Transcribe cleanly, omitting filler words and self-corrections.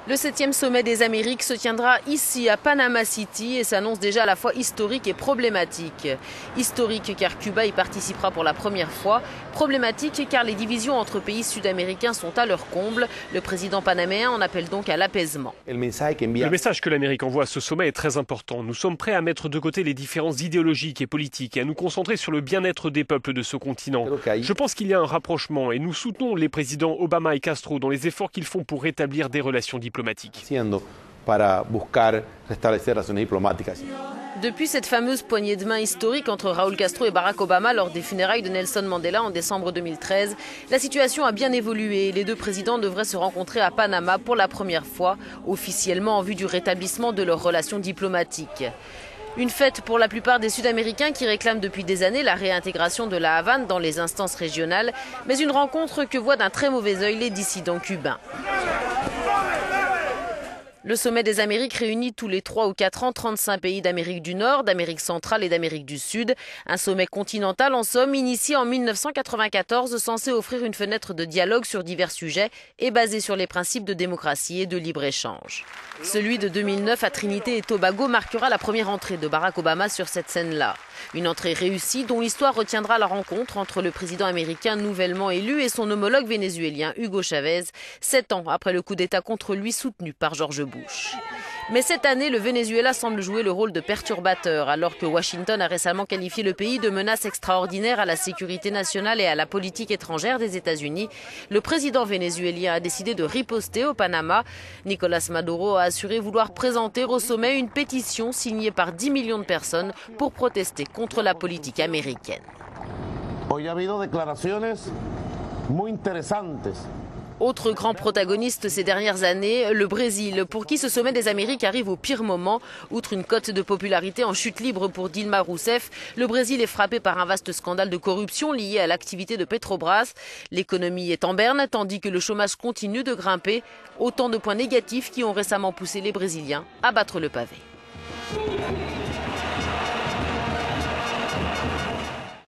Le 7e sommet des Amériques se tiendra ici à Panama City et s'annonce déjà à la fois historique et problématique. Historique car Cuba y participera pour la première fois. Problématique car les divisions entre pays sud-américains sont à leur comble. Le président panaméen en appelle donc à l'apaisement. Le message que l'Amérique envoie à ce sommet est très important. Nous sommes prêts à mettre de côté les différences idéologiques et politiques et à nous concentrer sur le bien-être des peuples de ce continent. Je pense qu'il y a un rapprochement et nous soutenons les présidents Obama et Castro dans les efforts qu'ils font pour rétablir des relations diplomatiques. Depuis cette fameuse poignée de main historique entre Raúl Castro et Barack Obama lors des funérailles de Nelson Mandela en décembre 2013, la situation a bien évolué. Les deux présidents devraient se rencontrer à Panama pour la première fois, officiellement en vue du rétablissement de leurs relations diplomatiques. Une fête pour la plupart des Sud-Américains qui réclament depuis des années la réintégration de la Havane dans les instances régionales, mais une rencontre que voient d'un très mauvais œil les dissidents cubains. Le sommet des Amériques réunit tous les 3 ou 4 ans 35 pays d'Amérique du Nord, d'Amérique centrale et d'Amérique du Sud. Un sommet continental en somme, initié en 1994, censé offrir une fenêtre de dialogue sur divers sujets et basé sur les principes de démocratie et de libre-échange. Celui de 2009 à Trinité et Tobago marquera la première entrée de Barack Obama sur cette scène-là. Une entrée réussie dont l'histoire retiendra la rencontre entre le président américain nouvellement élu et son homologue vénézuélien Hugo Chavez, 7 ans après le coup d'État contre lui soutenu par George Bush. Mais cette année, le Venezuela semble jouer le rôle de perturbateur, alors que Washington a récemment qualifié le pays de menace extraordinaire à la sécurité nationale et à la politique étrangère des États-Unis. Le président vénézuélien a décidé de riposter au Panama. Nicolás Maduro a assuré vouloir présenter au sommet une pétition signée par 10 millions de personnes pour protester contre la politique américaine. Hoy ha habido declaraciones muy interesantes. Autre grand protagoniste ces dernières années, le Brésil, pour qui ce sommet des Amériques arrive au pire moment. Outre une cote de popularité en chute libre pour Dilma Rousseff, le Brésil est frappé par un vaste scandale de corruption lié à l'activité de Petrobras. L'économie est en berne, tandis que le chômage continue de grimper. Autant de points négatifs qui ont récemment poussé les Brésiliens à battre le pavé.